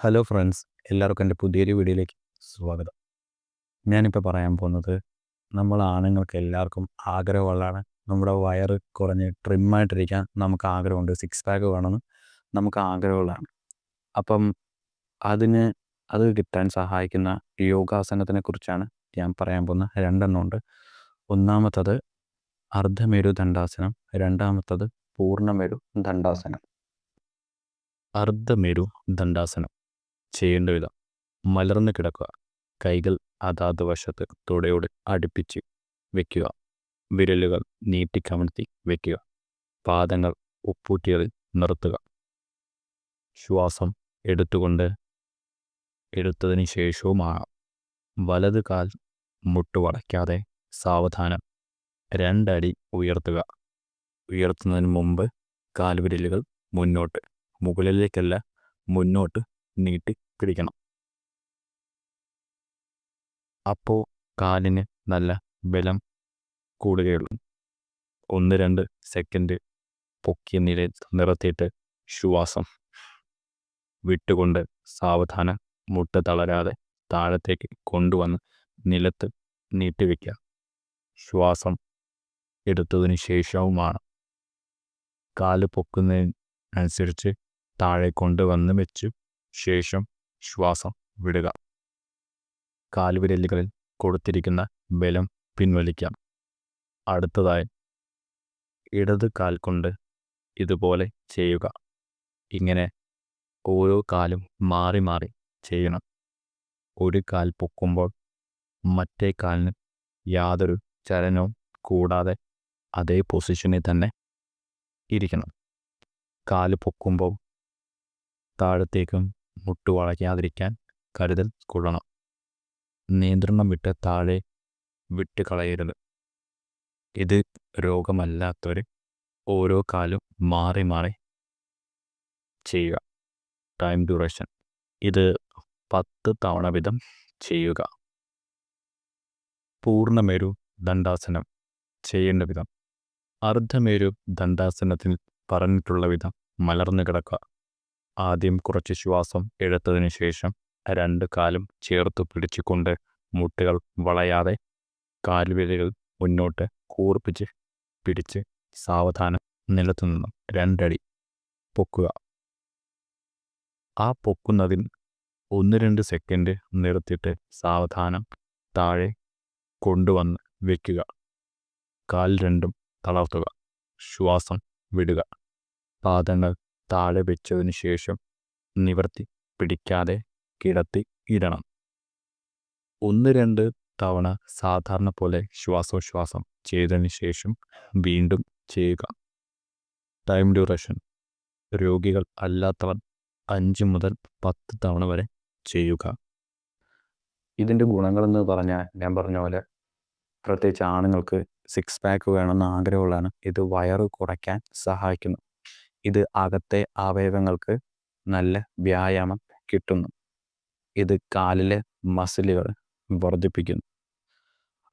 Hello friends, എല്ലാവർക്കും എൻ്റെ പുതിയൊരു വീഡിയോയിലേക്ക് സ്വാഗതം. ഞാനിപ്പോൾ പറയാൻ പോകുന്നത് നമ്മൾ ആണുങ്ങൾക്ക് എല്ലാവർക്കും ആഗ്രഹമുള്ളതാണ്. നമ്മുടെ വയറ് കുറഞ്ഞ് ട്രിമ്മായിട്ടിരിക്കാൻ നമുക്ക് ആഗ്രഹമുണ്ട്. സിക്സ് പാക്ക് വേണമെന്ന് നമുക്ക് ആഗ്രഹമുള്ളതാണ്. അപ്പം അതിന് അത് കിട്ടാൻ സഹായിക്കുന്ന യോഗാസനത്തിനെ കുറിച്ചാണ് ഞാൻ പറയാൻ പോകുന്ന രണ്ടെണ്ണമുണ്ട്. ഒന്നാമത്തത് അർദ്ധമേരു ദണ്ഡാസനം, രണ്ടാമത്തത് പൂർണ്ണമേരു ദണ്ഡാസനം. അർദ്ധമേരു ദണ്ഡാസനം ചെയ്യേണ്ട വിധം: മലർന്ന് കിടക്കുക, കൈകൾ അതാത് വശത്ത് തുടയോട് അടുപ്പിച്ച് വയ്ക്കുക, വിരലുകൾ നീട്ടിക്കമഴ്ത്തി വയ്ക്കുക, പാദങ്ങൾ ഉപ്പൂറ്റിയതിൽ നിർത്തുക. ശ്വാസം എടുത്തതിന് ശേഷവുമാകാം. വലത് കാൽ മുട്ടുവടയ്ക്കാതെ സാവധാനം 2 അടി ഉയർത്തുക. ഉയർത്തുന്നതിന് മുമ്പ് കാൽവിരലുകൾ മുകളിലേക്കല്ല, മുന്നോട്ട് നീട്ടി പിടിക്കണം. അപ്പോൾ കാലിന് നല്ല ബലം കൂടുകയുള്ളൂ. 1-2 സെക്കൻഡ് പൊക്കിയ നിലയിൽ നിർത്തിയിട്ട് ശ്വാസം വിട്ടുകൊണ്ട് സാവധാനം മുട്ട് തളരാതെ താഴത്തേക്ക് കൊണ്ടുവന്ന് നിലത്ത് നീട്ടിവെക്കുക. ശ്വാസം എടുത്തതിന് ശേഷവുമാണ് കാല് പൊക്കുന്നതിനനുസരിച്ച് താഴെ കൊണ്ടുവന്ന് വെച്ച് ശേഷം ശ്വാസം വിടുക. കാൽവിരലുകളിൽ കൊടുത്തിരിക്കുന്ന ബലം പിൻവലിക്കാം. അടുത്തതായി ഇടത് കാൽ കൊണ്ട് ഇതുപോലെ ചെയ്യുക. ഇങ്ങനെ ഓരോ കാലും മാറി മാറി ചെയ്യണം. ഒരു കാൽ പൊക്കുമ്പോൾ മറ്റേ കാലിന് യാതൊരു ചലനവും കൂടാതെ അതേ പൊസിഷനിൽ തന്നെ ഇരിക്കണം. കാല് പൊക്കുമ്പോൾ താഴത്തേക്കും മുട്ട് വളയ്ക്കാതിരിക്കാൻ കരുതൽ കൊള്ളണം. നിയന്ത്രണം വിട്ട് താഴെ വിട്ട് കളയരുത്. ഇത് രോഗമല്ലാത്തവർ ഓരോ കാലും മാറി മാറി ചെയ്യുക. ടൈം ഡ്യൂറേഷൻ: ഇത് 10 തവണ വീതം ചെയ്യുക. പൂർണ്ണമേരു ദണ്ഡാസനം ചെയ്യേണ്ട വിധം: അർദ്ധമേരു ദണ്ഡാസനത്തിൽ പറഞ്ഞിട്ടുള്ള വിധം മലർന്നു കിടക്കുക. ആദ്യം കുറച്ച് ശ്വാസം എടുത്തതിന് ശേഷം 2 കാലും ചേർത്ത് പിടിച്ചുകൊണ്ട് മുട്ടുകൾ വളയാതെ കാൽവിരലുകൾ മുന്നോട്ട് കൂർപ്പിച്ച് പിടിച്ച് സാവധാനം നിലത്തു നിന്നും 2 അടി പൊക്കുക. ആ പൊക്കുന്നതിൽ 1-2 സെക്കൻഡ് നിർത്തിയിട്ട് സാവധാനം താഴെ കൊണ്ടുവന്ന് വയ്ക്കുക. കാൽ രണ്ടും തളർത്തുക. ശ്വാസം വിടുക. പാദങ്ങൾ താഴെ വെച്ചതിന് ശേഷം നിവർത്തി പിടിക്കാതെ കിടത്തി ഇടണം. 1-2 തവണ സാധാരണ പോലെ ശ്വാസോച്ഛ്വാസം ചെയ്തതിന് ശേഷം വീണ്ടും ചെയ്യുക. ടൈം ഡ്യൂറേഷൻ: രോഗികൾ അല്ലാത്തവർ 5 മുതൽ 10 തവണ വരെ ചെയ്യുക. ഇതിൻ്റെ ഗുണങ്ങളെന്ന് പറഞ്ഞാൽ ഞാൻ പറഞ്ഞ പോലെ പ്രത്യേകിച്ച് ആണുങ്ങൾക്ക് സിക്സ് പാക്ക് വേണമെന്ന് ആഗ്രഹമുള്ളതാണ്. ഇത് വയറ് കുറയ്ക്കാൻ സഹായിക്കുന്നു. ഇത് അകത്തെ അവയവങ്ങൾക്ക് നല്ല വ്യായാമം കിട്ടുന്നു. ഇത് കാലിലെ മസിലുകൾ വർദ്ധിപ്പിക്കുന്നു.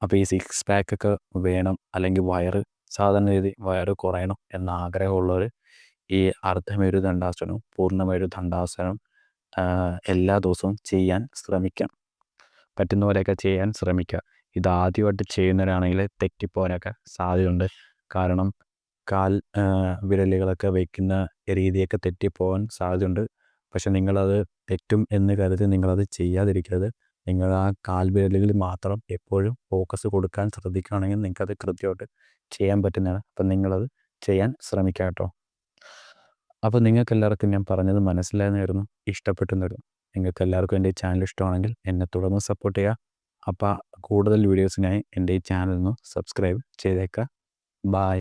അപ്പോൾ ഈ സിക്സ് പാക്കൊക്കെ വേണം, അല്ലെങ്കിൽ സാധാരണ രീതി വയറ് കുറയണം എന്ന ആഗ്രഹമുള്ളവർ ഈ അർദ്ധമേരു ദണ്ഡാസനവും പൂർണ്ണമേരു ദണ്ഡാസനവും എല്ലാ ദിവസവും ചെയ്യാൻ ശ്രമിക്കണം. പറ്റുന്ന പോലെയൊക്കെ ചെയ്യാൻ ശ്രമിക്കുക. ഇത് ആദ്യമായിട്ട് ചെയ്യുന്നവരാണെങ്കിൽ തെറ്റിപ്പോകാനൊക്കെ സാധ്യതയുണ്ട്. കാരണം കാൽ വിരലുകളൊക്കെ വയ്ക്കുന്ന രീതിയൊക്കെ തെറ്റിപ്പോകാൻ സാധ്യതയുണ്ട്. പക്ഷെ നിങ്ങളത് തെറ്റും എന്ന് കരുതി നിങ്ങളത് ചെയ്യാതിരിക്കരുത്. നിങ്ങൾ ആ കാൽ വിരലുകളിൽ മാത്രം എപ്പോഴും ഫോക്കസ് കൊടുക്കാൻ ശ്രദ്ധിക്കുകയാണെങ്കിൽ നിങ്ങൾക്കത് കൃത്യമായിട്ട് ചെയ്യാൻ പറ്റുന്നതാണ്. അപ്പം നിങ്ങളത് ചെയ്യാൻ ശ്രമിക്കുക കേട്ടോ. അപ്പോൾ നിങ്ങൾക്കെല്ലാവർക്കും ഞാൻ പറഞ്ഞത് മനസ്സിലായെന്ന് വരുന്നു, ഇഷ്ടപ്പെട്ടെന്ന് വരുന്നു. നിങ്ങൾക്ക് എല്ലാവർക്കും എൻ്റെ ഈ ചാനൽ ഇഷ്ടമാണെങ്കിൽ എന്നെ തുടർന്ന് സപ്പോർട്ട് ചെയ്യുക. അപ്പോൾ കൂടുതൽ വീഡിയോസിനായി എൻ്റെ ഈ ചാനൽ ഒന്ന് സബ്സ്ക്രൈബ് ചെയ്തേക്കുക. ബായ്.